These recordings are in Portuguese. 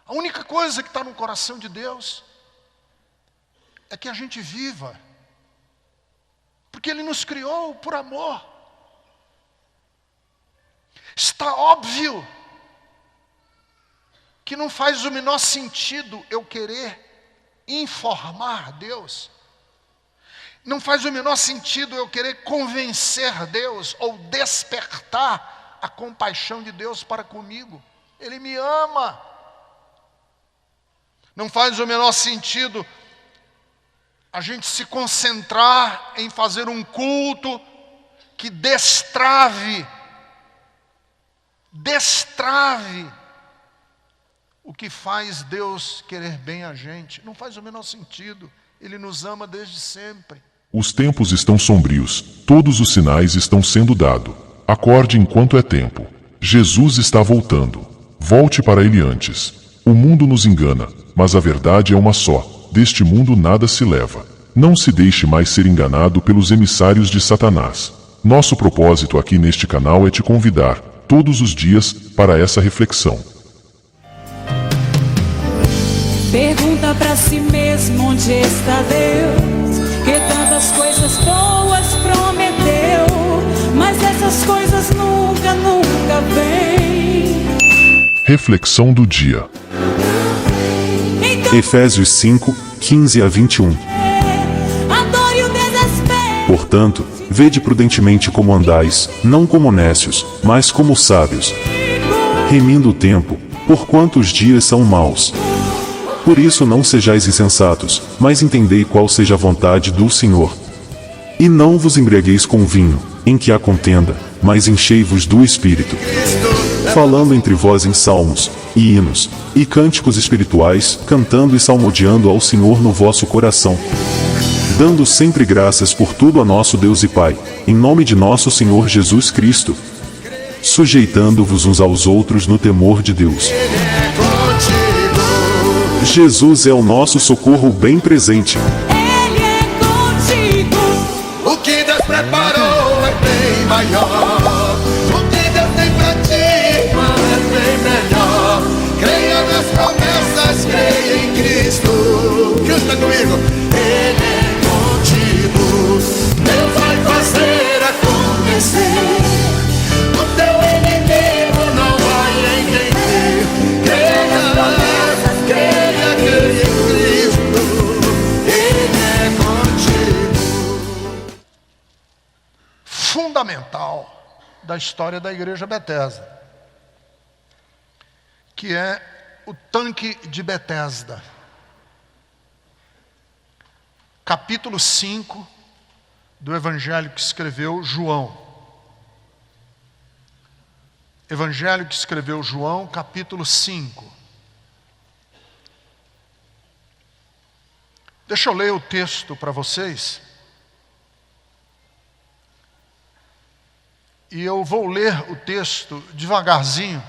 A única coisa que está no coração de Deus é que a gente viva. Porque Ele nos criou por amor. Está óbvio que não faz o menor sentido eu querer informar Deus. Não faz o menor sentido eu querer convencer Deus ou despertar a compaixão de Deus para comigo. Ele me ama. Não faz o menor sentido a gente se concentrar em fazer um culto que destrave o que faz Deus querer bem a gente. Não faz o menor sentido. Ele nos ama desde sempre. Os tempos estão sombrios, todos os sinais estão sendo dados. Acorde enquanto é tempo. Jesus está voltando. Volte para Ele antes. O mundo nos engana, mas a verdade é uma só. Deste mundo nada se leva. Não se deixe mais ser enganado pelos emissários de Satanás. Nosso propósito aqui neste canal é te convidar, todos os dias, para essa reflexão. Pergunta pra si mesmo onde está Deus, que tantas coisas boas prometeu, mas essas coisas nunca vêm. Reflexão do dia. Então, Efésios 5, 15 a 21. a dor e o desespero. Portanto, vede prudentemente como andais, não como nécios, mas como sábios, remindo o tempo, porquanto os dias são maus. Por isso não sejais insensatos, mas entendei qual seja a vontade do Senhor. E não vos embriagueis com vinho, em que há contenda, mas enchei-vos do Espírito, falando entre vós em salmos, e hinos, e cânticos espirituais, cantando e salmodiando ao Senhor no vosso coração, dando sempre graças por tudo a nosso Deus e Pai, em nome de nosso Senhor Jesus Cristo, sujeitando-vos uns aos outros no temor de Deus. Jesus é o nosso socorro bem presente. Ele é contigo. O que Deus preparou é bem maior. O que Deus tem pra ti é bem melhor. Creia nas promessas, creia em Cristo. Canta comigo. Ele é contigo. Deus vai fazer acontecer. O teu inimigo não vai entender. Creia nas promessas, creia em Cristo. Ele é contigo. Fundamental da história da igreja Betesda, que é o tanque de Betesda. Capítulo 5 do evangelho que escreveu João. Evangelho que escreveu João, capítulo 5. Deixa eu ler o texto para vocês. E eu vou ler o texto devagarzinho,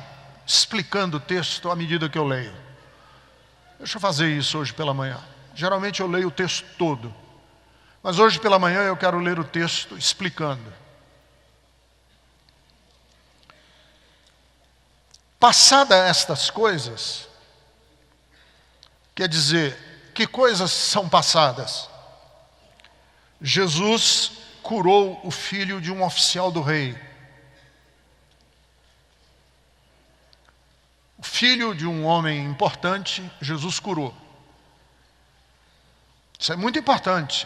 explicando o texto à medida que eu leio. Deixa eu fazer isso hoje pela manhã. Geralmente eu leio o texto todo. Mas hoje pela manhã eu quero ler o texto explicando. Passada estas coisas, quer dizer, que coisas são passadas? Jesus curou o filho de um oficial do rei. O filho de um homem importante, Jesus curou. Isso é muito importante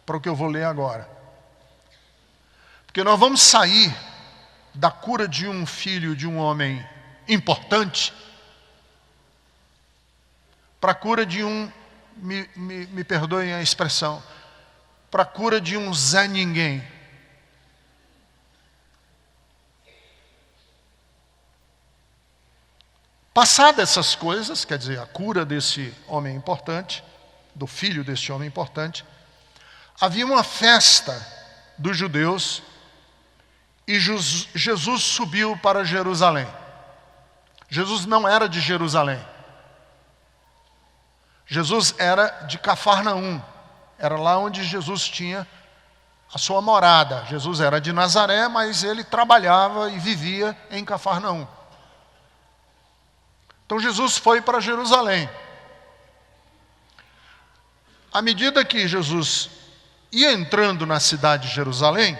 para o que eu vou ler agora. Porque nós vamos sair da cura de um filho de um homem importante para a cura de um, me perdoem a expressão, para a cura de um Zé Ninguém. Passadas essas coisas, quer dizer, a cura desse homem importante, do filho desse homem importante, havia uma festa dos judeus e Jesus subiu para Jerusalém. Jesus não era de Jerusalém. Jesus era de Cafarnaum. Era lá onde Jesus tinha a sua morada. Jesus era de Nazaré, mas ele trabalhava e vivia em Cafarnaum. Então Jesus foi para Jerusalém. À medida que Jesus ia entrando na cidade de Jerusalém,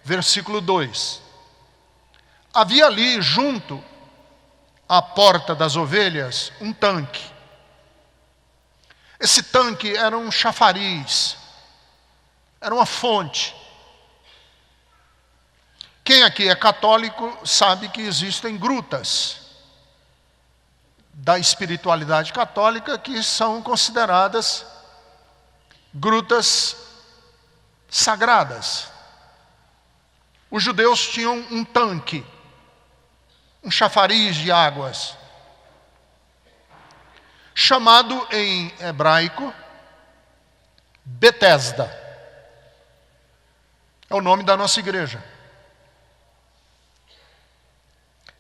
versículo 2, havia ali junto à porta das ovelhas um tanque. Esse tanque era um chafariz, era uma fonte. Quem aqui é católico sabe que existem grutas da espiritualidade católica que são consideradas grutas sagradas. Os judeus tinham um tanque, um chafariz de águas, chamado em hebraico Betesda. É o nome da nossa igreja.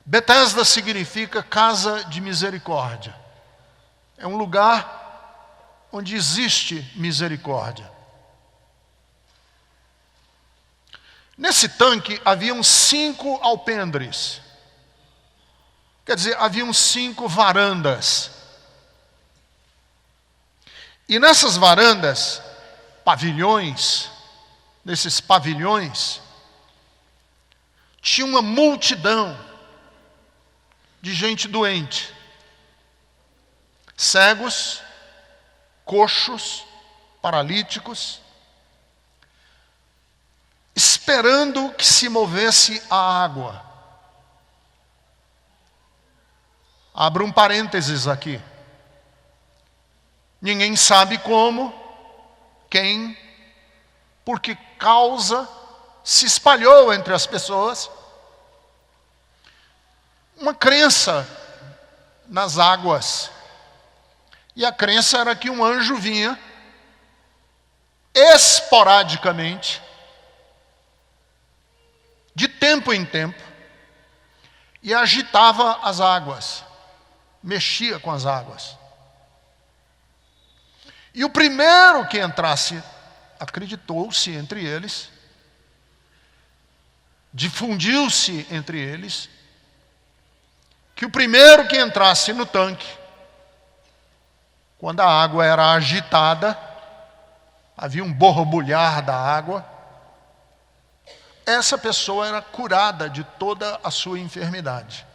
Betesda significa casa de misericórdia. É um lugar onde existe misericórdia. Nesse tanque haviam 5 alpendres. Quer dizer, haviam 5 varandas. E nessas varandas, pavilhões, nesses pavilhões, tinha uma multidão de gente doente. Cegos, coxos, paralíticos, esperando que se movesse a água. Abro um parênteses aqui. Ninguém sabe como, quem, por que causa se espalhou entre as pessoas uma crença nas águas. E a crença era que um anjo vinha esporadicamente, de tempo em tempo, e agitava as águas, mexia com as águas. E o primeiro que entrasse, acreditou-se entre eles, difundiu-se entre eles, que o primeiro que entrasse no tanque, quando a água era agitada, havia um borbulhar da água, essa pessoa era curada de toda a sua enfermidade.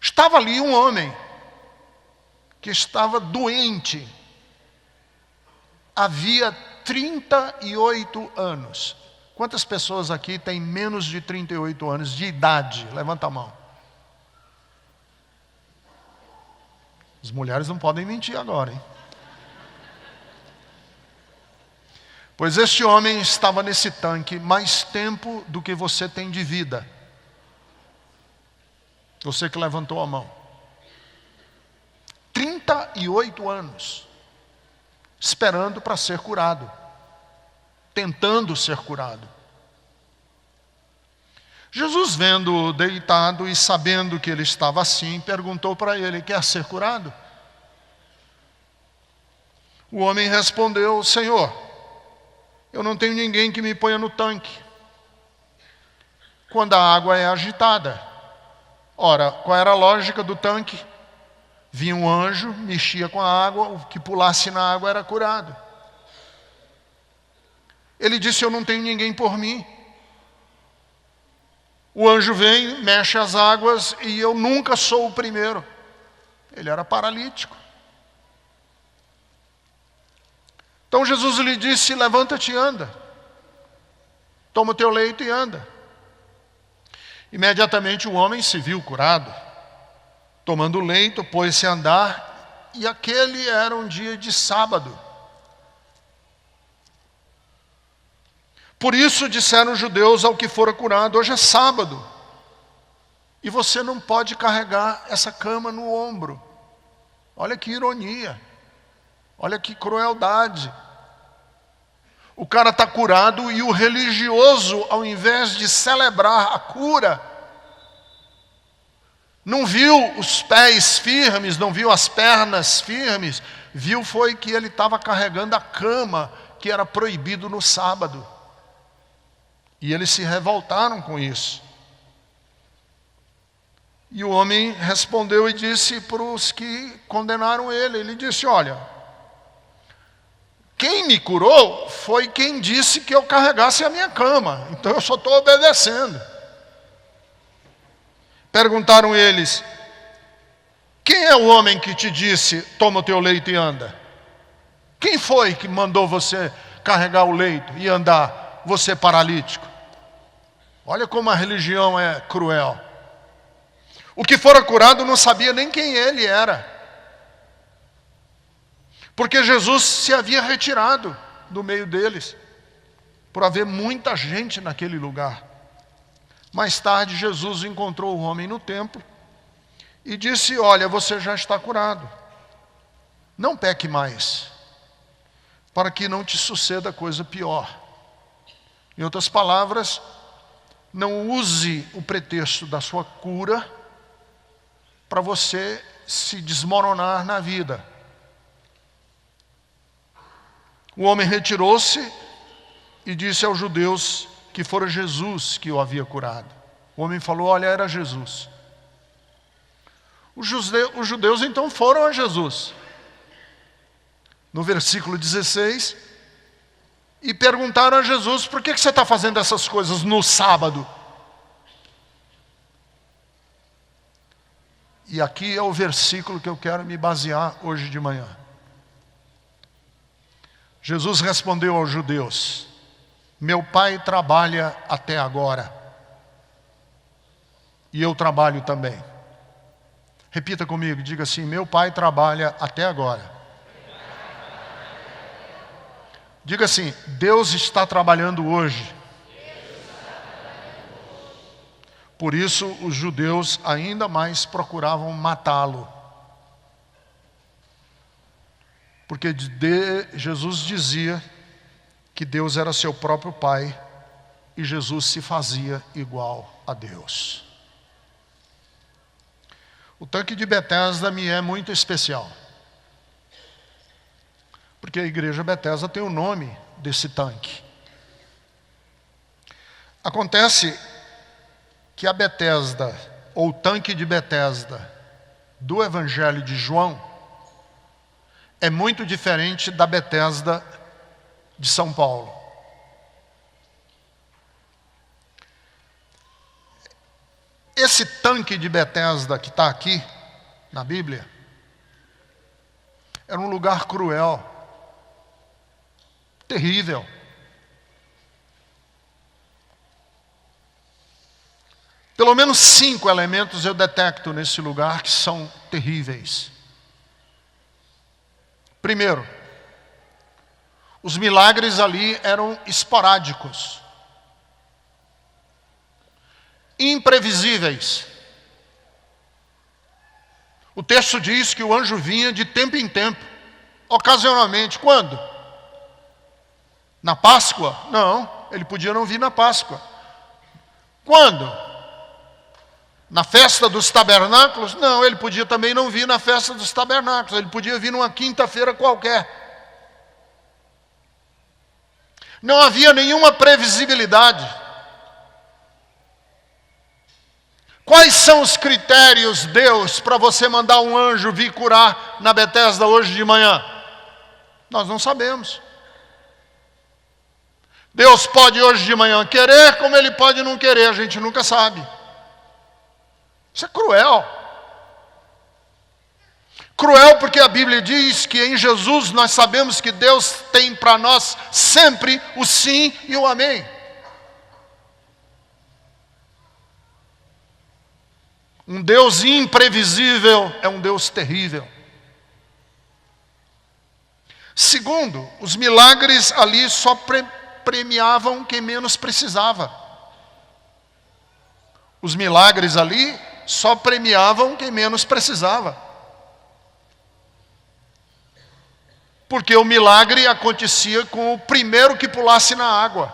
Estava ali um homem que estava doente havia 38 anos. Quantas pessoas aqui têm menos de 38 anos de idade? Levanta a mão. As mulheres não podem mentir agora, hein? Pois este homem estava nesse tanque mais tempo do que você tem de vida. Você que levantou a mão. 38 anos. Esperando para ser curado. Tentando ser curado. Jesus, vendo-o deitado e sabendo que ele estava assim, perguntou para ele: quer ser curado? O homem respondeu: Senhor, eu não tenho ninguém que me ponha no tanque quando a água é agitada. Ora, qual era a lógica do tanque? Vinha um anjo, mexia com a água, o que pulasse na água era curado. Ele disse: eu não tenho ninguém por mim. O anjo vem, mexe as águas e eu nunca sou o primeiro. Ele era paralítico. Então Jesus lhe disse: levanta-te e anda. Toma o teu leito e anda. Imediatamente o homem se viu curado. Tomando o leito, pôs-se a andar, e aquele era um dia de sábado. Por isso disseram os judeus ao que fora curado: hoje é sábado, e você não pode carregar essa cama no ombro. Olha que ironia, olha que crueldade. O cara está curado e o religioso, ao invés de celebrar a cura, não viu os pés firmes, não viu as pernas firmes, viu foi que ele estava carregando a cama que era proibido no sábado. E eles se revoltaram com isso. E o homem respondeu e disse para os que condenaram ele. Ele disse, olha, quem me curou foi quem disse que eu carregasse a minha cama. Então eu só estou obedecendo. Perguntaram eles, quem é o homem que te disse, toma o teu leito e anda? Quem foi que mandou você carregar o leito e andar, você paralítico? Olha como a religião é cruel. O que fora curado não sabia nem quem ele era. Porque Jesus se havia retirado do meio deles, por haver muita gente naquele lugar. Mais tarde, Jesus encontrou o homem no templo e disse, olha, você já está curado. Não peque mais, para que não te suceda coisa pior. Em outras palavras, não use o pretexto da sua cura para você se desmoronar na vida. O homem retirou-se e disse aos judeus que fora Jesus que o havia curado. O homem falou, olha, era Jesus. Os judeus então foram a Jesus. No versículo 16, e perguntaram a Jesus, por que você está fazendo essas coisas no sábado? E aqui é o versículo que eu quero me basear hoje de manhã. Jesus respondeu aos judeus, meu pai trabalha até agora, e eu trabalho também. Repita comigo, diga assim, meu pai trabalha até agora. Diga assim, Deus está trabalhando hoje. Por isso os judeus ainda mais procuravam matá-lo. Porque Jesus dizia que Deus era seu próprio Pai e Jesus se fazia igual a Deus. O tanque de Betesda me é muito especial. Porque a igreja Betesda tem o nome desse tanque. Acontece que a Betesda, ou tanque de Betesda, do Evangelho de João, é muito diferente da Betesda de São Paulo. Esse tanque de Betesda que está aqui, na Bíblia, era um lugar cruel, terrível. Pelo menos 5 elementos eu detecto nesse lugar que são terríveis. Primeiro, os milagres ali eram esporádicos, imprevisíveis. O texto diz que o anjo vinha de tempo em tempo, ocasionalmente. Quando? Na Páscoa? Não, ele podia não vir na Páscoa. Quando? Na festa dos tabernáculos? Não, ele podia também não vir na festa dos tabernáculos. Ele podia vir numa quinta-feira qualquer. Não havia nenhuma previsibilidade. Quais são os critérios, Deus, para você mandar um anjo vir curar na Betesda hoje de manhã? Nós não sabemos. Deus pode hoje de manhã querer, como Ele pode não querer, a gente nunca sabe. Isso é cruel. Cruel porque a Bíblia diz que em Jesus nós sabemos que Deus tem para nós sempre o sim e o amém. Um Deus imprevisível é um Deus terrível. Segundo, os milagres ali só premiavam quem menos precisava. Os milagres ali só premiavam quem menos precisava. Porque o milagre acontecia com o primeiro que pulasse na água.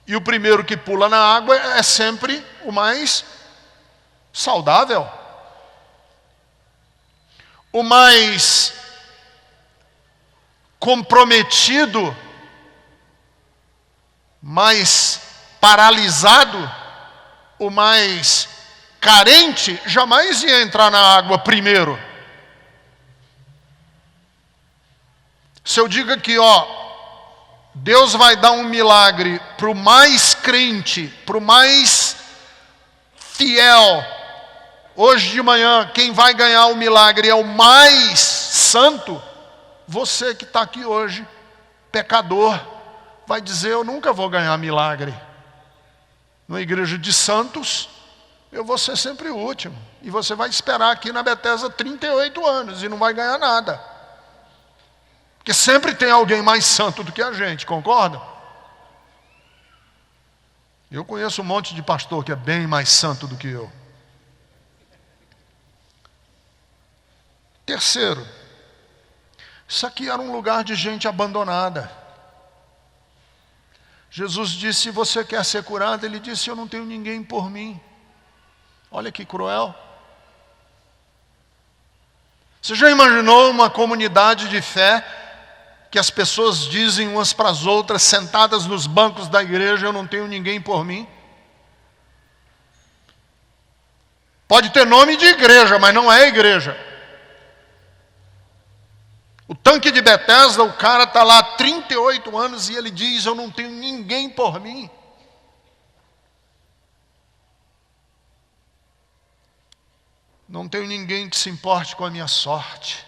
E o primeiro que pula na água é sempre o mais saudável. O mais comprometido, mais paralisado, o mais carente jamais ia entrar na água primeiro. Se eu digo aqui, Deus vai dar um milagre para o mais crente, para o mais fiel. Hoje de manhã, quem vai ganhar o milagre é o mais santo. Você que está aqui hoje, pecador, vai dizer, eu nunca vou ganhar milagre. Na igreja de santos, eu vou ser sempre o último. E você vai esperar aqui na Bethesda 38 anos e não vai ganhar nada. Porque sempre tem alguém mais santo do que a gente, concorda? Eu conheço um monte de pastor que é bem mais santo do que eu. Terceiro, isso aqui era um lugar de gente abandonada. Jesus disse, se você quer ser curado, ele disse, eu não tenho ninguém por mim. Olha que cruel. Você já imaginou uma comunidade de fé que as pessoas dizem umas para as outras, sentadas nos bancos da igreja, eu não tenho ninguém por mim? Pode ter nome de igreja, mas não é igreja. O tanque de Bethesda, o cara está lá há 38 anos e ele diz, eu não tenho ninguém por mim. Não tenho ninguém que se importe com a minha sorte.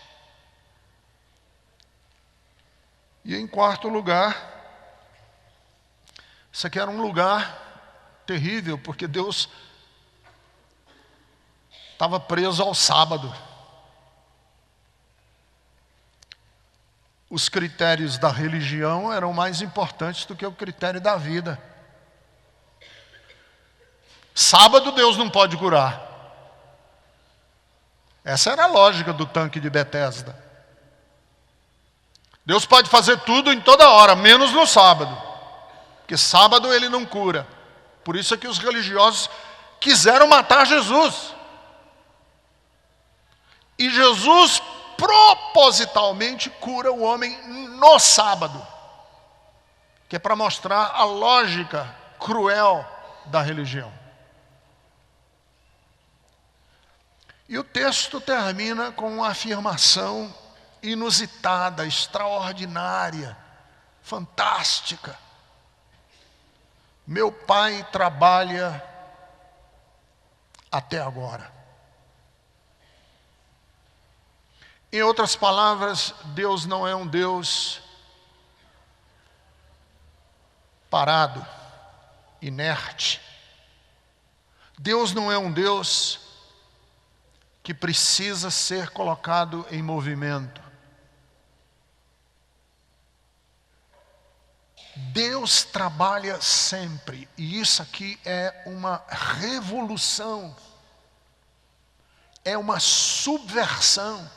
E em quarto lugar, isso aqui era um lugar terrível, porque Deus estava preso ao sábado. Os critérios da religião eram mais importantes do que o critério da vida. Sábado Deus não pode curar. Essa era a lógica do tanque de Bethesda. Deus pode fazer tudo em toda hora, menos no sábado. Porque sábado ele não cura. Por isso é que os religiosos quiseram matar Jesus. E Jesus propositalmente cura o homem no sábado. Que é para mostrar a lógica cruel da religião. E o texto termina com uma afirmação inusitada, extraordinária, fantástica. Meu pai trabalha até agora. Em outras palavras, Deus não é um Deus parado, inerte. Deus não é um Deus que precisa ser colocado em movimento. Deus trabalha sempre, e isso aqui é uma revolução, é uma subversão.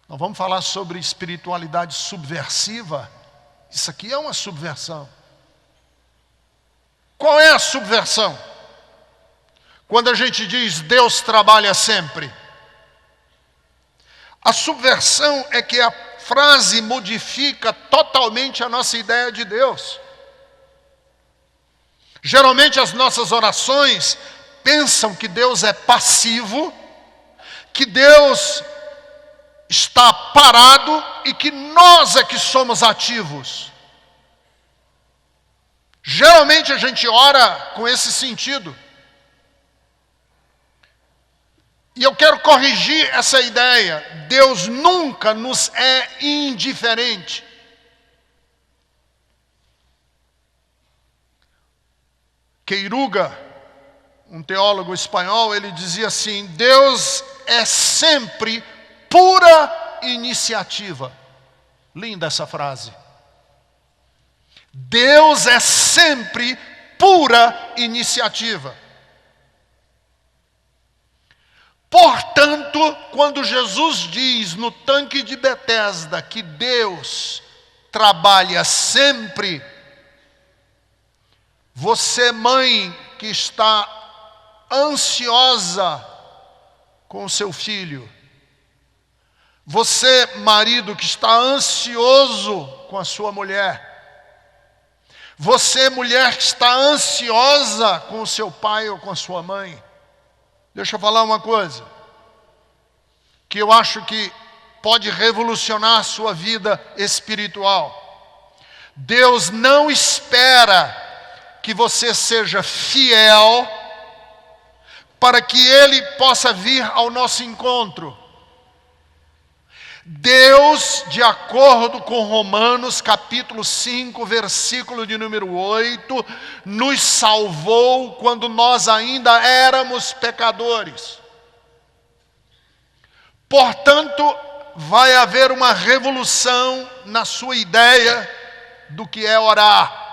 Nós vamos falar sobre espiritualidade subversiva, isso aqui é uma subversão. Qual é a subversão? Quando a gente diz Deus trabalha sempre. A subversão é que a frase modifica totalmente a nossa ideia de Deus. Geralmente as nossas orações pensam que Deus é passivo, que Deus está parado e que nós é que somos ativos. Geralmente a gente ora com esse sentido. E eu quero corrigir essa ideia. Deus nunca nos é indiferente. Queiruga, um teólogo espanhol, ele dizia assim: Deus é sempre pura iniciativa. Linda essa frase. Deus é sempre pura iniciativa. Portanto, quando Jesus diz no tanque de Bethesda que Deus trabalha sempre, você, mãe que está ansiosa com o seu filho, você, marido que está ansioso com a sua mulher, Você, mulher que está ansiosa com o seu pai ou com a sua mãe, deixa eu falar uma coisa, que eu acho que pode revolucionar a sua vida espiritual. Deus não espera que você seja fiel para que Ele possa vir ao nosso encontro. Deus, de acordo com Romanos capítulo 5, versículo de número 8, nos salvou quando nós ainda éramos pecadores. Portanto, vai haver uma revolução na sua ideia do que é orar.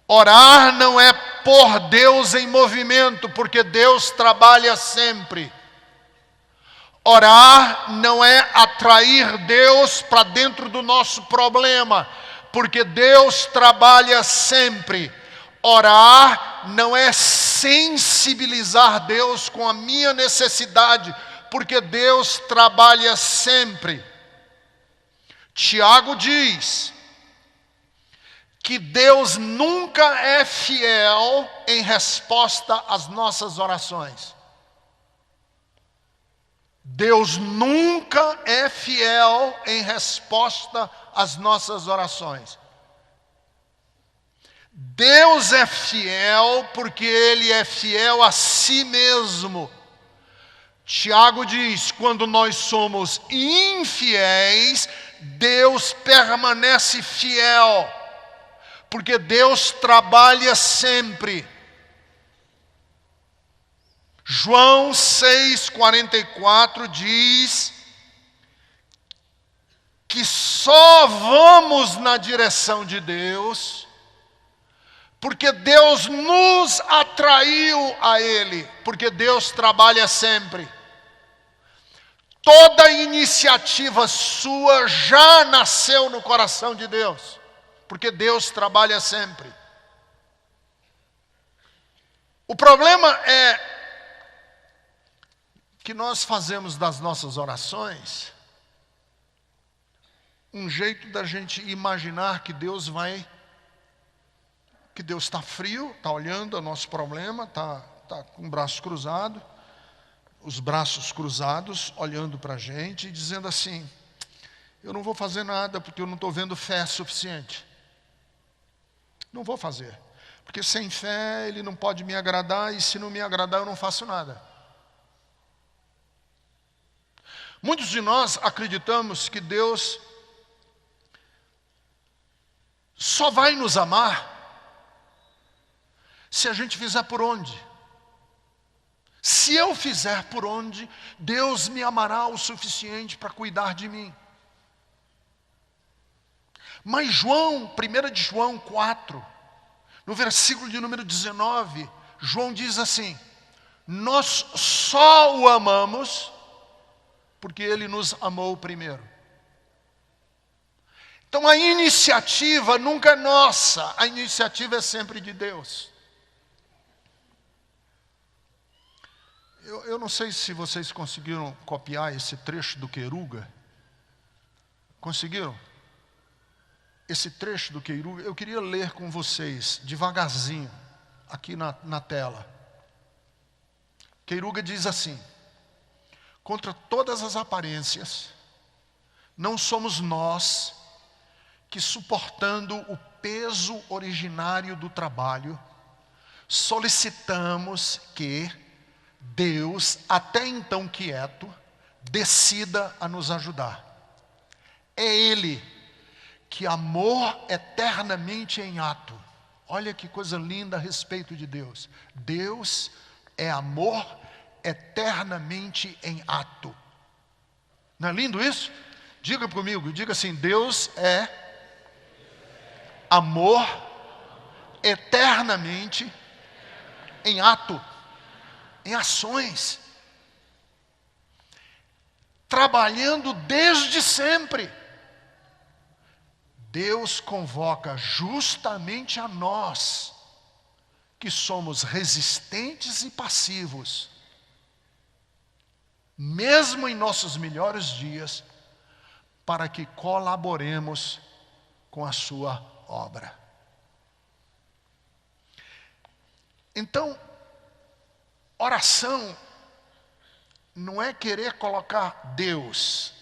Orar não é pôr Deus em movimento, porque Deus trabalha sempre. Orar não é atrair Deus para dentro do nosso problema, porque Deus trabalha sempre. Orar não é sensibilizar Deus com a minha necessidade, porque Deus trabalha sempre. Tiago diz que Deus nunca é fiel em resposta às nossas orações. Deus nunca é fiel em resposta às nossas orações. Deus é fiel porque Ele é fiel a si mesmo. Tiago diz, quando nós somos infiéis, Deus permanece fiel, porque Deus trabalha sempre. João 6,44 diz que só vamos na direção de Deus porque Deus nos atraiu a Ele, porque Deus trabalha sempre. Toda iniciativa sua já nasceu no coração de Deus, porque Deus trabalha sempre. O problema é que nós fazemos das nossas orações um jeito da gente imaginar que Deus está frio, está olhando o nosso problema, está com o braço cruzado, os braços cruzados, olhando para a gente e dizendo assim, eu não vou fazer nada porque eu não estou vendo fé suficiente. Não vou fazer, porque sem fé Ele não pode me agradar e se não me agradar eu não faço nada. Muitos de nós acreditamos que Deus só vai nos amar se a gente fizer por onde. Se eu fizer por onde, Deus me amará o suficiente para cuidar de mim. Mas João, 1 de João 4, no versículo de número 19, João diz assim, nós só o amamos porque Ele nos amou primeiro. Então a iniciativa nunca é nossa, a iniciativa é sempre de Deus. Eu não sei se vocês conseguiram copiar esse trecho do Queiruga. Conseguiram? Esse trecho do Queiruga, eu queria ler com vocês, devagarzinho, aqui na tela. Queiruga diz assim, contra todas as aparências, não somos nós que, suportando o peso originário do trabalho, solicitamos que Deus, até então quieto, decida a nos ajudar. É Ele que amor eternamente em ato. Olha que coisa linda a respeito de Deus. Deus é amor eternamente em ato. Não é lindo isso? Diga comigo, diga assim, Deus é amor eternamente em ato, em ações, trabalhando desde sempre. Deus convoca justamente a nós, que somos resistentes e passivos, mesmo em nossos melhores dias, para que colaboremos com a sua obra. Então, oração não é querer colocar Deus,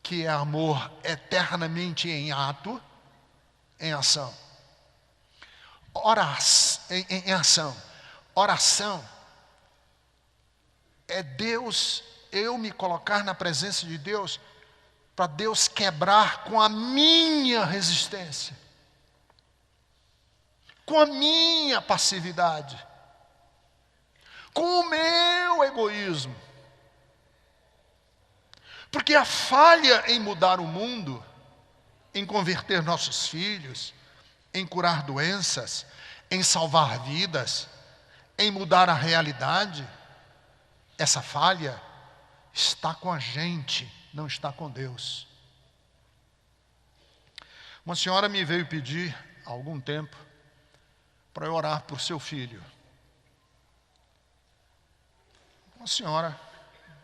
que é amor, eternamente em ato, em ação. Em ação. Oração é Deus, eu me colocar na presença de Deus, para Deus quebrar com a minha resistência, com a minha passividade, com o meu egoísmo. Porque a falha em mudar o mundo, em converter nossos filhos, em curar doenças, em salvar vidas, em mudar a realidade, essa falha está com a gente, não está com Deus. Uma senhora me veio pedir, há algum tempo, para eu orar por seu filho. Uma senhora,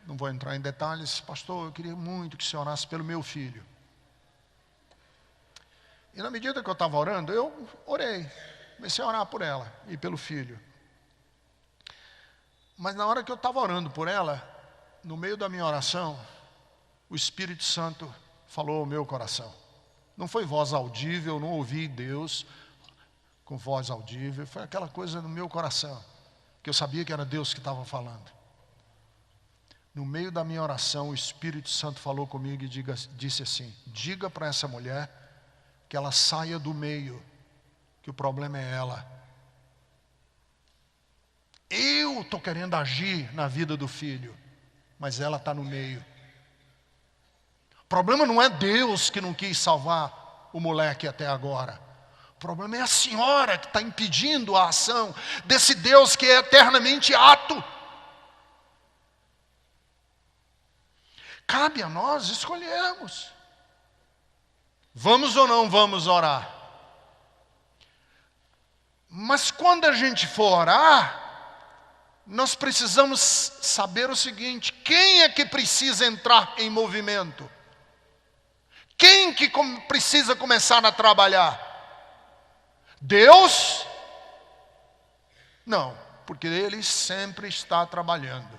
não vou entrar em detalhes, pastor, eu queria muito que o senhor orasse pelo meu filho. E na medida que eu estava orando, eu orei, comecei a orar por ela e pelo filho. Mas na hora que eu estava orando por ela, no meio da minha oração, o Espírito Santo falou ao meu coração. Não foi voz audível, não ouvi Deus com voz audível, foi aquela coisa no meu coração, que eu sabia que era Deus que estava falando. No meio da minha oração, o Espírito Santo falou comigo e disse assim: diga para essa mulher que ela saia do meio, que o problema é ela. Eu estou querendo agir na vida do filho, mas ela está no meio. O problema não é Deus que não quis salvar o moleque até agora. O problema é a senhora que está impedindo a ação desse Deus que é eternamente ato. Cabe a nós escolhermos. Vamos ou não vamos orar? Mas quando a gente for orar, nós precisamos saber o seguinte: quem é que precisa entrar em movimento? Quem que precisa começar a trabalhar? Deus? Não, porque Ele sempre está trabalhando,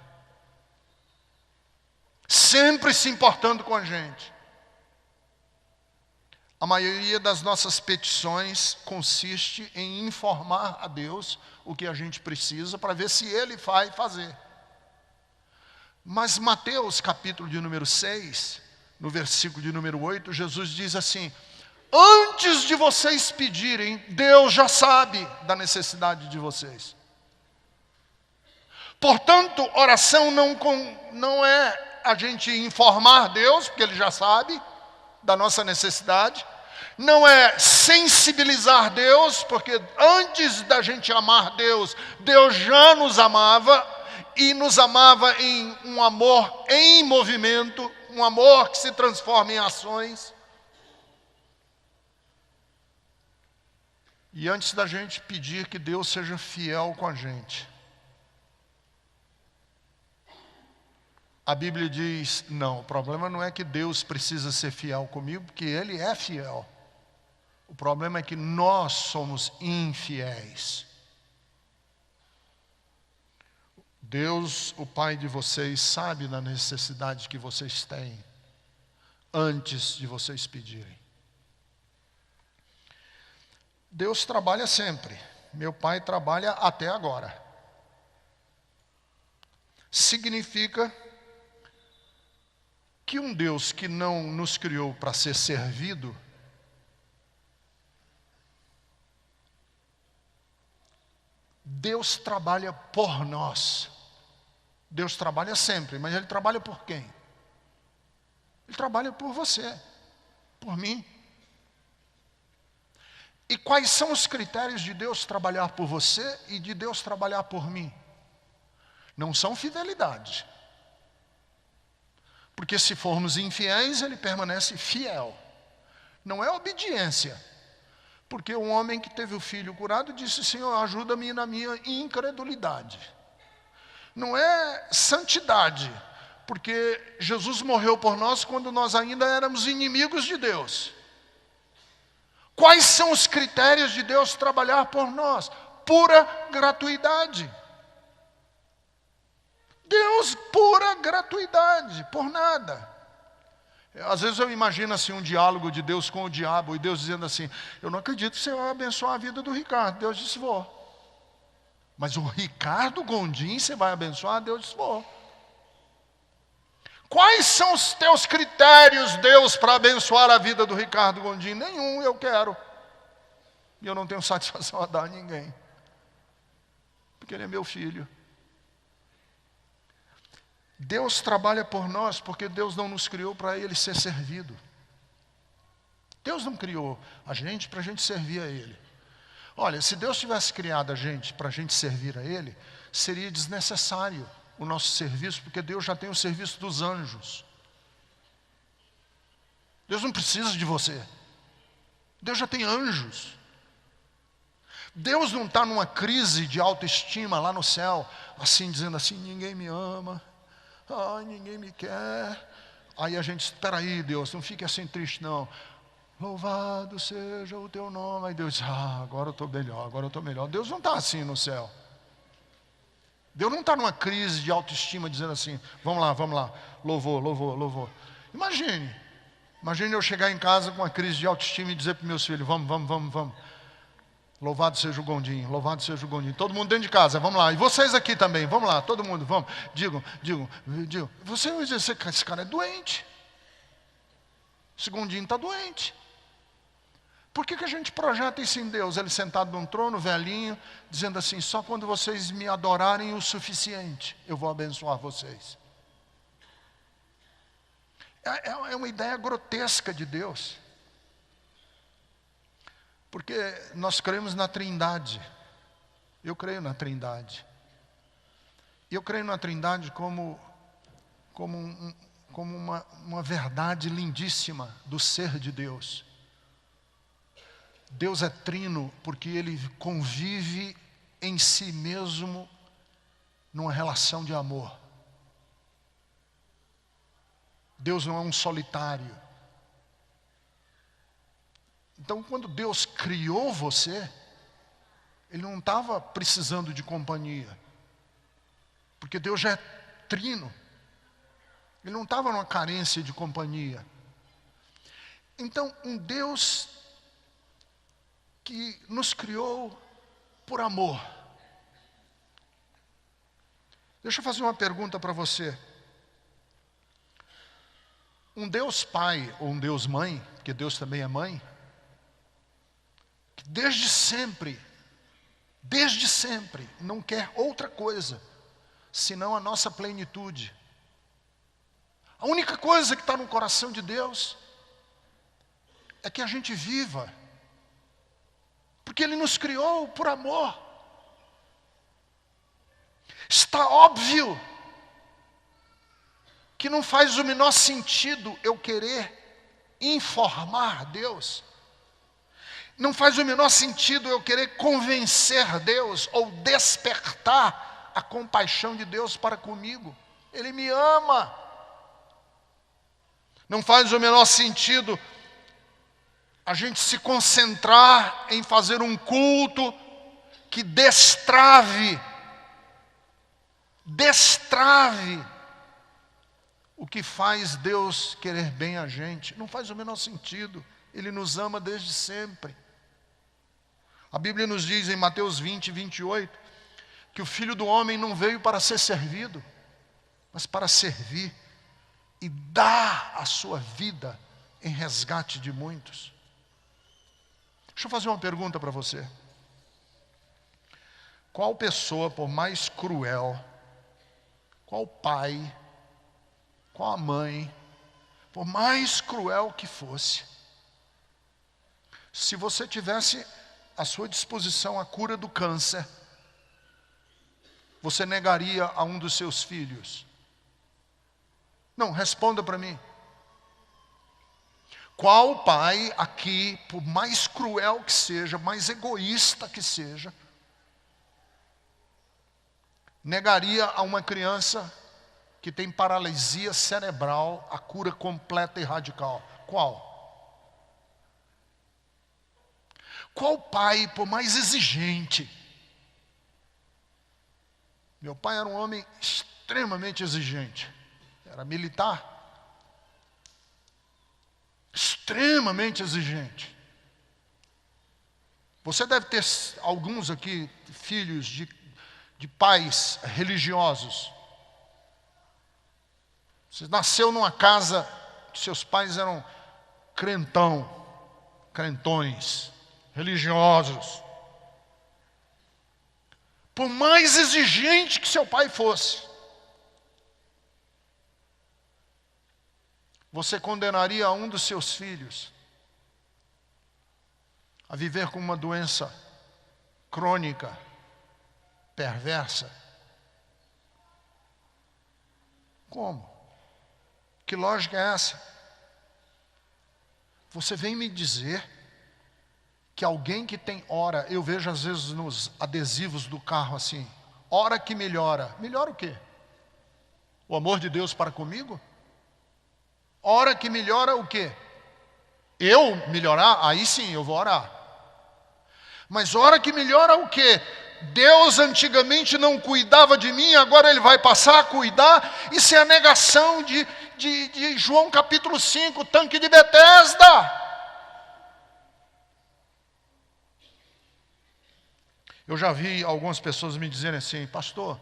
sempre se importando com a gente. A maioria das nossas petições consiste em informar a Deus o que a gente precisa para ver se Ele vai fazer. Mas Mateus, capítulo de número 6, no versículo de número 8, Jesus diz assim: antes de vocês pedirem, Deus já sabe da necessidade de vocês. Portanto, oração não é a gente informar Deus, porque Ele já sabe da nossa necessidade. Não é sensibilizar Deus, porque antes da gente amar Deus, Deus já nos amava, e nos amava em um amor em movimento, um amor que se transforma em ações. E antes da gente pedir que Deus seja fiel com a gente, a Bíblia diz: não, o problema não é que Deus precisa ser fiel comigo, porque Ele é fiel. O problema é que nós somos infiéis. Deus, o Pai de vocês, sabe da necessidade que vocês têm antes de vocês pedirem. Deus trabalha sempre. Meu Pai trabalha até agora. Significa que um Deus que não nos criou para ser servido, Deus trabalha por nós. Deus trabalha sempre, mas Ele trabalha por quem? Ele trabalha por você, por mim. E quais são os critérios de Deus trabalhar por você e de Deus trabalhar por mim? Não são fidelidade. Porque se formos infiéis, Ele permanece fiel. Não é obediência. Porque um homem que teve o filho curado disse: Senhor, ajuda-me na minha incredulidade. Não é santidade, porque Jesus morreu por nós quando nós ainda éramos inimigos de Deus. Quais são os critérios de Deus trabalhar por nós? Pura gratuidade. Deus, pura gratuidade, por nada. Às vezes eu imagino assim um diálogo de Deus com o diabo, e Deus dizendo assim: eu não acredito que você vai abençoar a vida do Ricardo. Deus disse: vou. Mas o Ricardo Gondim você vai abençoar? Deus disse: vou. Quais são os teus critérios, Deus, para abençoar a vida do Ricardo Gondim? Nenhum, eu quero. E eu não tenho satisfação a dar a ninguém. Porque ele é meu filho. Deus trabalha por nós porque Deus não nos criou para Ele ser servido. Deus não criou a gente para a gente servir a Ele. Olha, se Deus tivesse criado a gente para a gente servir a Ele, seria desnecessário o nosso serviço, porque Deus já tem o serviço dos anjos. Deus não precisa de você. Deus já tem anjos. Deus não está numa crise de autoestima lá no céu, assim, dizendo assim: ninguém me ama. Ai, ninguém me quer. Aí a gente, espera aí, Deus, não fique assim triste não. Louvado seja o teu nome. Aí Deus diz: agora eu estou melhor, agora eu estou melhor. Deus não está assim no céu. Deus não está numa crise de autoestima dizendo assim: vamos lá, louvor, louvor, louvor. Imagine eu chegar em casa com uma crise de autoestima e dizer para meus filhos: vamos. Louvado seja o Gondim, louvado seja o Gondim. Todo mundo dentro de casa, vamos lá. E vocês aqui também, vamos lá, todo mundo, vamos. Digam. Você vai dizer: esse cara é doente. Esse Gondim está doente. Por que a gente projeta isso em Deus? Ele sentado num trono, velhinho, dizendo assim: só quando vocês me adorarem o suficiente, eu vou abençoar vocês. É uma ideia grotesca de Deus. Porque nós cremos na Trindade. Eu creio na Trindade. E eu creio na Trindade como uma verdade lindíssima do ser de Deus. Deus é trino porque Ele convive em si mesmo numa relação de amor. Deus não é um solitário. Então, quando Deus criou você, Ele não estava precisando de companhia. Porque Deus já é trino. Ele não estava numa carência de companhia. Então, um Deus que nos criou por amor. Deixa eu fazer uma pergunta para você. Um Deus Pai ou um Deus Mãe, porque Deus também é mãe, que desde sempre, não quer outra coisa, senão a nossa plenitude. A única coisa que está no coração de Deus é que a gente viva, porque Ele nos criou por amor. Está óbvio que não faz o menor sentido eu querer informar Deus. Não faz o menor sentido eu querer convencer Deus ou despertar a compaixão de Deus para comigo. Ele me ama. Não faz o menor sentido a gente se concentrar em fazer um culto que destrave o que faz Deus querer bem a gente. Não faz o menor sentido. Ele nos ama desde sempre. A Bíblia nos diz em Mateus 20, 28, que o Filho do Homem não veio para ser servido, mas para servir e dar a sua vida em resgate de muitos. Deixa eu fazer uma pergunta para você. Qual pessoa, por mais cruel, qual pai, qual a mãe, por mais cruel que fosse, se você tivesse à sua disposição a cura do câncer, você negaria a um dos seus filhos? Não, responda para mim. Qual pai aqui, por mais cruel que seja, mais egoísta que seja, negaria a uma criança que tem paralisia cerebral a cura completa e radical? Qual? Qual pai, por mais exigente? Meu pai era um homem extremamente exigente. Era militar. Extremamente exigente. Você deve ter alguns aqui, filhos de pais religiosos. Você nasceu numa casa que seus pais eram crentões, religiosos. Por mais exigente que seu pai fosse, você condenaria um dos seus filhos a viver com uma doença crônica, perversa? Como? Que lógica é essa? Você vem me dizer que alguém que tem hora, eu vejo às vezes nos adesivos do carro assim, hora que melhora. Melhora o quê? O amor de Deus para comigo? Hora que melhora o quê? Eu melhorar? Aí sim, eu vou orar. Mas hora que melhora o quê? Deus antigamente não cuidava de mim, agora Ele vai passar a cuidar. Isso é a negação de João capítulo 5, tanque de Betesda. Eu já vi algumas pessoas me dizerem assim, pastor,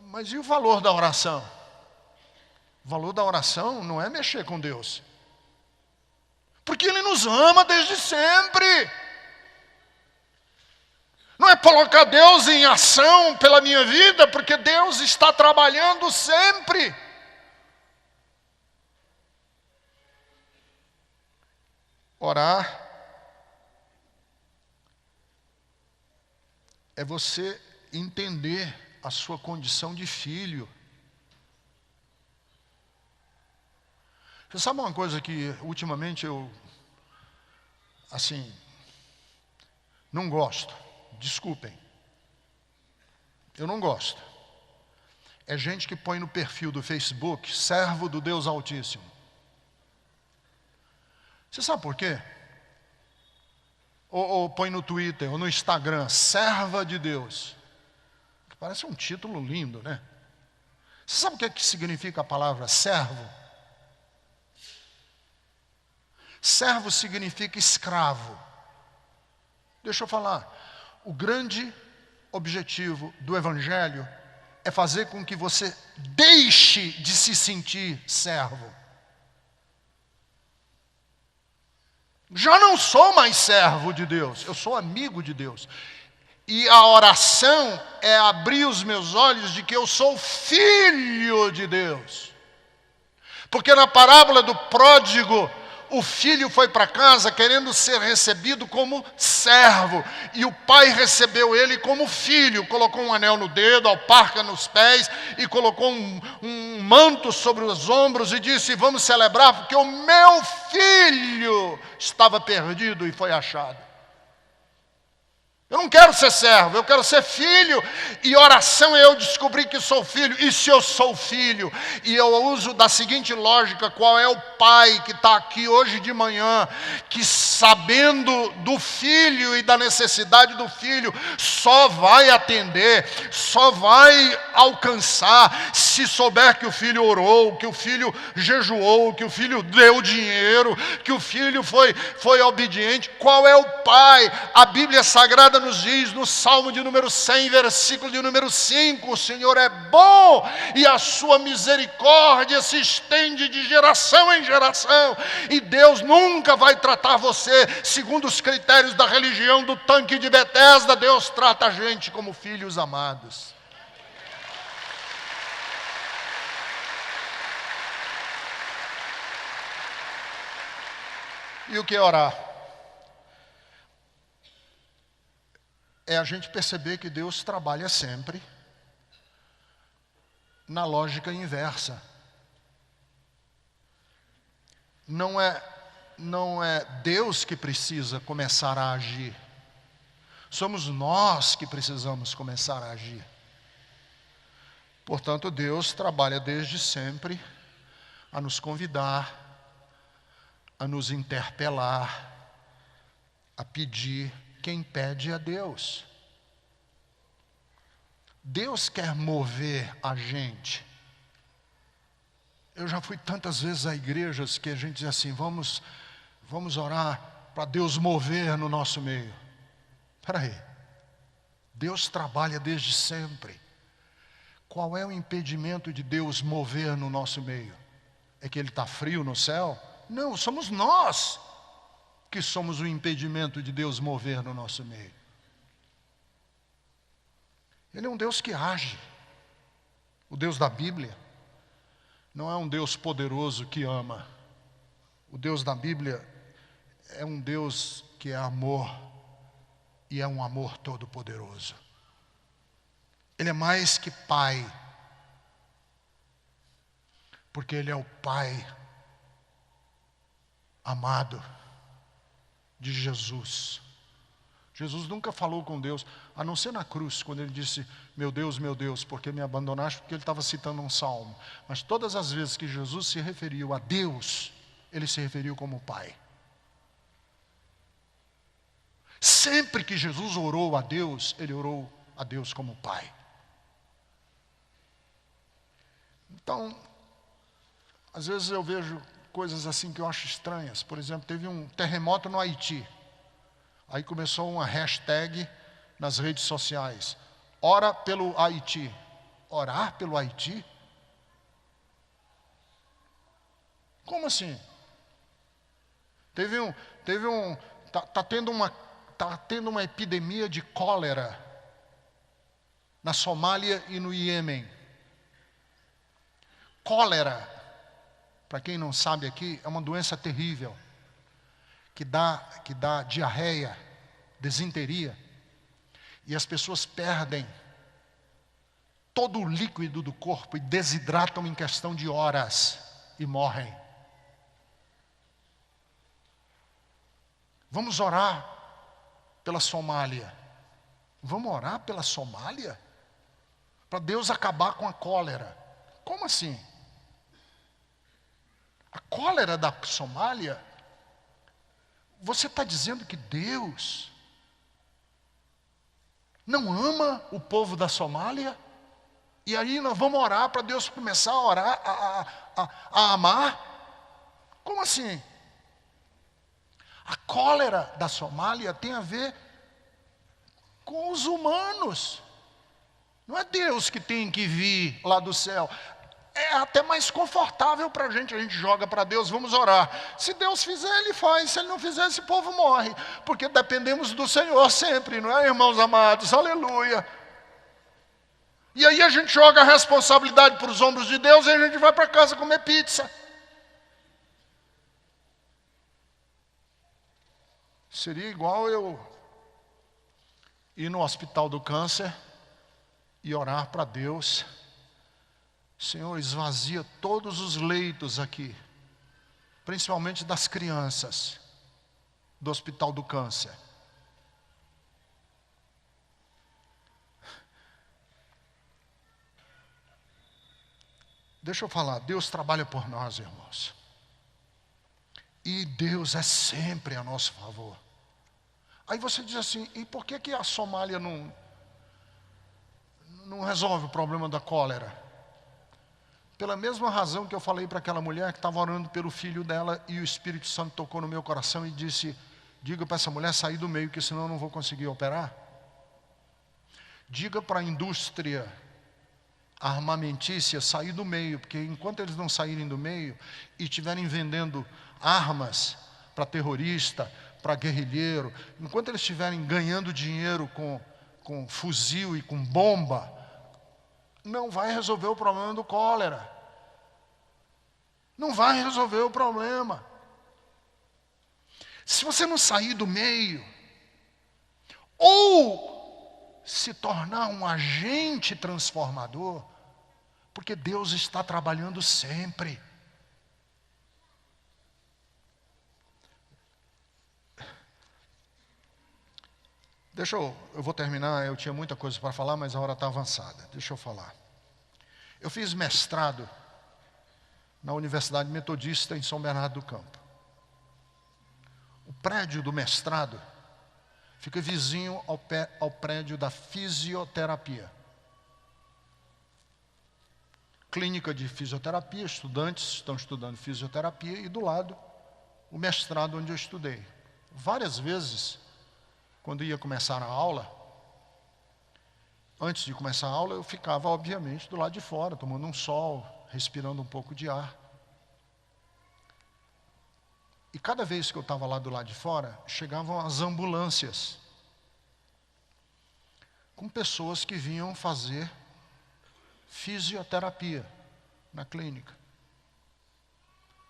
mas e o valor da oração? O valor da oração não é mexer com Deus. Porque Ele nos ama desde sempre. Não é colocar Deus em ação pela minha vida, porque Deus está trabalhando sempre. Orar é você entender a sua condição de filho. Você sabe uma coisa que ultimamente eu, assim, não gosto? Desculpem. Eu não gosto. É gente que põe no perfil do Facebook, servo do Deus Altíssimo. Você sabe por quê? Ou põe no Twitter, ou no Instagram, serva de Deus. Parece um título lindo, né? Você sabe o que é que significa a palavra servo? Servo significa escravo. Deixa eu falar. O grande objetivo do Evangelho é fazer com que você deixe de se sentir servo. Já não sou mais servo de Deus, eu sou amigo de Deus. E a oração é abrir os meus olhos de que eu sou filho de Deus. Porque na parábola do pródigo, o filho foi para casa querendo ser recebido como servo. E o pai recebeu ele como filho. Colocou um anel no dedo, alparca nos pés. E colocou um manto sobre os ombros. E disse, vamos celebrar porque o meu filho estava perdido e foi achado. Eu não quero ser servo, eu quero ser filho. E oração é eu descobrir que sou filho. E se eu sou filho, e eu uso da seguinte lógica, qual é o pai que está aqui hoje de manhã, que sabendo do filho e da necessidade do filho, só vai atender, só vai alcançar, se souber que o filho orou, que o filho jejuou, que o filho deu dinheiro, que o filho foi obediente. Qual é o pai? A Bíblia Sagrada nos diz no Salmo de número 100, versículo de número 5, o Senhor é bom e a sua misericórdia se estende de geração em geração. E Deus nunca vai tratar você segundo os critérios da religião do tanque de Betesda. Deus trata a gente como filhos amados. E o que é orar? É a gente perceber que Deus trabalha sempre na lógica inversa. Não é Deus que precisa começar a agir. Somos nós que precisamos começar a agir. Portanto, Deus trabalha desde sempre a nos convidar, a nos interpelar, a pedir, quem pede é Deus. Deus quer mover a gente. Eu já fui tantas vezes a igrejas que a gente diz assim, vamos orar para Deus mover no nosso meio. Espera aí, Deus trabalha desde sempre. Qual é o impedimento de Deus mover no nosso meio? É que Ele está frio no céu? Não, somos nós que somos o impedimento de Deus mover no nosso meio. Ele é um Deus que age. O Deus da Bíblia não é um Deus poderoso que ama. O Deus da Bíblia é um Deus que é amor, e é um amor todo-poderoso. Ele é mais que Pai, porque Ele é o Pai amado de Jesus. Jesus nunca falou com Deus, a não ser na cruz, quando Ele disse, meu Deus, por que me abandonaste? Porque Ele estava citando um salmo. Mas todas as vezes que Jesus se referiu a Deus, Ele se referiu como Pai. Sempre que Jesus orou a Deus, Ele orou a Deus como Pai. Então, às vezes eu vejo coisas assim que eu acho estranhas. Por exemplo, teve um terremoto no Haiti. Aí começou uma hashtag nas redes sociais. Ora pelo Haiti. Orar pelo Haiti? Como assim? Tá tendo uma epidemia de cólera na Somália e no Iêmen. Cólera, para quem não sabe aqui, é uma doença terrível, que dá diarreia, desinteria, e as pessoas perdem todo o líquido do corpo e desidratam em questão de horas e morrem. Vamos orar pela Somália. Vamos orar pela Somália? Para Deus acabar com a cólera. Como assim? A cólera da Somália? Você está dizendo que Deus não ama o povo da Somália? E aí nós vamos orar para Deus começar a orar, a amar? Como assim? A cólera da Somália tem a ver com os humanos. Não é Deus que tem que vir lá do céu. É até mais confortável para a gente joga para Deus, vamos orar. Se Deus fizer, Ele faz. Se Ele não fizer, esse povo morre. Porque dependemos do Senhor sempre, não é, irmãos amados? Aleluia. E aí a gente joga a responsabilidade para os ombros de Deus e a gente vai para casa comer pizza. Seria igual eu ir no hospital do câncer e orar para Deus. Senhor, esvazia todos os leitos aqui, principalmente das crianças do hospital do câncer. Deixa eu falar, Deus trabalha por nós, irmãos. E Deus é sempre a nosso favor. Aí você diz assim, e por que a Somália não resolve o problema da cólera? Pela mesma razão que eu falei para aquela mulher que estava orando pelo filho dela e o Espírito Santo tocou no meu coração e disse, diga para essa mulher sair do meio, que senão eu não vou conseguir operar. Diga para a indústria armamentícia sair do meio, porque enquanto eles não saírem do meio e estiverem vendendo armas para terrorista, para guerrilheiro, enquanto eles estiverem ganhando dinheiro com fuzil e com bomba, não vai resolver o problema do cólera. Não vai resolver o problema. Se você não sair do meio, ou se tornar um agente transformador, porque Deus está trabalhando sempre. Eu vou terminar, eu tinha muita coisa para falar, mas a hora está avançada. Deixa eu falar. Eu fiz mestrado na Universidade Metodista em São Bernardo do Campo. O prédio do mestrado Fica vizinho ao prédio da fisioterapia. Clínica de fisioterapia, estudantes estão estudando fisioterapia e do lado o mestrado onde eu estudei. Várias vezes, quando ia começar a aula, antes de começar a aula, eu ficava, obviamente, do lado de fora, tomando um sol, respirando um pouco de ar. E cada vez que eu estava lá do lado de fora, chegavam as ambulâncias com pessoas que vinham fazer fisioterapia na clínica.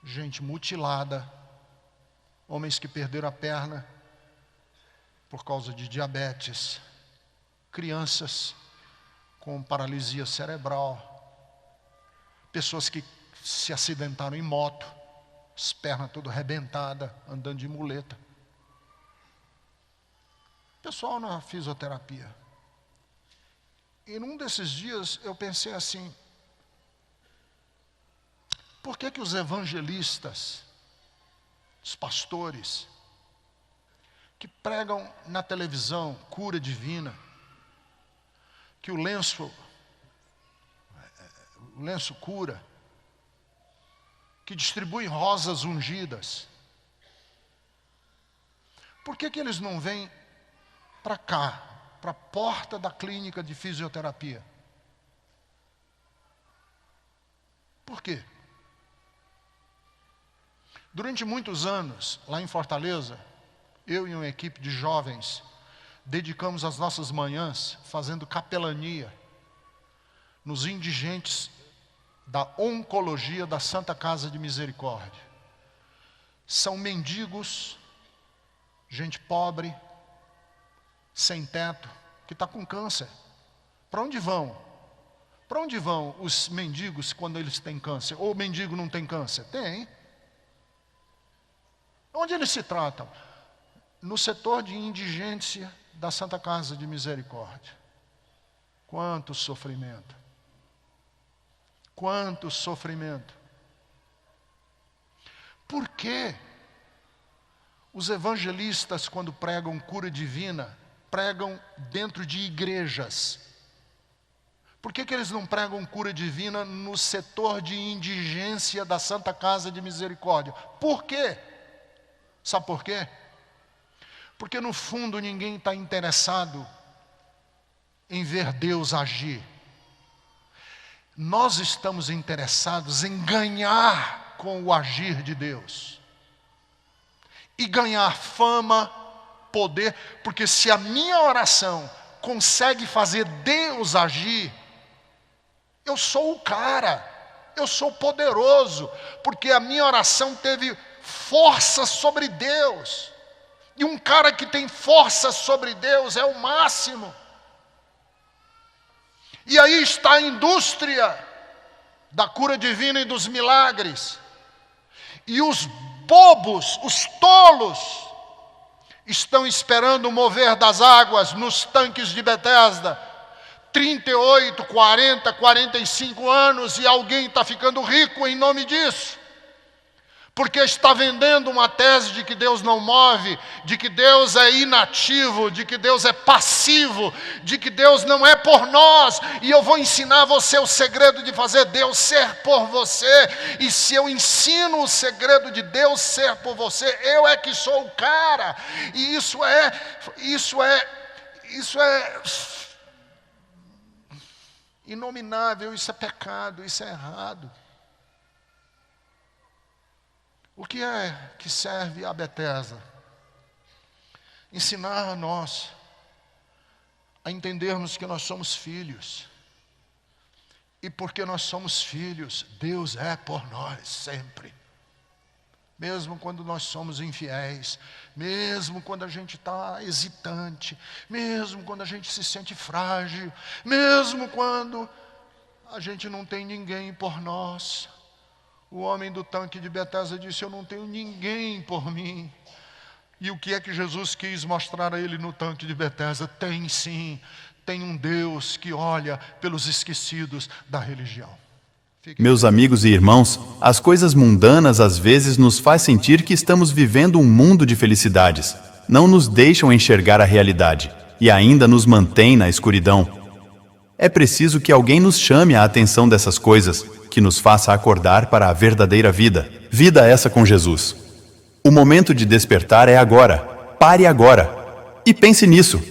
Gente mutilada, homens que perderam a perna por causa de diabetes, crianças com paralisia cerebral, pessoas que se acidentaram em moto, as pernas todas arrebentadas, andando de muleta. Pessoal na fisioterapia. E num desses dias eu pensei assim, por que os evangelistas, os pastores, que pregam na televisão cura divina, que o lenço cura, que distribui rosas ungidas, por que eles não vêm para cá, para a porta da clínica de fisioterapia? Por quê? Durante muitos anos, lá em Fortaleza, eu e uma equipe de jovens dedicamos as nossas manhãs fazendo capelania nos indigentes da oncologia da Santa Casa de Misericórdia. São mendigos, gente pobre, sem teto, que está com câncer. Para onde vão? Para onde vão os mendigos quando eles têm câncer? Ou o mendigo não tem câncer? Tem. Onde eles se tratam? No setor de indigência da Santa Casa de Misericórdia. Quanto sofrimento. Quanto sofrimento. Por que os evangelistas, quando pregam cura divina, pregam dentro de igrejas? Por que eles não pregam cura divina no setor de indigência da Santa Casa de Misericórdia? Por quê? Sabe por quê? Porque no fundo ninguém está interessado em ver Deus agir. Nós estamos interessados em ganhar com o agir de Deus. E ganhar fama, poder, porque se a minha oração consegue fazer Deus agir, eu sou o cara, eu sou poderoso, porque a minha oração teve força sobre Deus. E um cara que tem força sobre Deus é o máximo. E aí está a indústria da cura divina e dos milagres. E os bobos, os tolos, estão esperando o mover das águas nos tanques de Betesda. 38, 40, 45 anos e alguém está ficando rico em nome disso. Porque está vendendo uma tese de que Deus não move, de que Deus é inativo, de que Deus é passivo, de que Deus não é por nós. E eu vou ensinar você o segredo de fazer Deus ser por você. E se eu ensino o segredo de Deus ser por você, eu é que sou o cara. E isso é inominável, isso é pecado, isso é errado. O que é que serve a Betesda? Ensinar a nós a entendermos que nós somos filhos. E porque nós somos filhos, Deus é por nós sempre. Mesmo quando nós somos infiéis, mesmo quando a gente está hesitante, mesmo quando a gente se sente frágil, mesmo quando a gente não tem ninguém por nós. O homem do tanque de Betesda disse, eu não tenho ninguém por mim. E o que é que Jesus quis mostrar a ele no tanque de Betesda? Tem sim, tem um Deus que olha pelos esquecidos da religião. Meus amigos e irmãos, as coisas mundanas às vezes nos faz sentir que estamos vivendo um mundo de felicidades. não nos deixam enxergar a realidade e ainda nos mantêm na escuridão. É preciso que alguém nos chame a atenção dessas coisas, que nos faça acordar para a verdadeira vida. Vida essa com Jesus. O momento de despertar é agora. Pare agora. E pense nisso.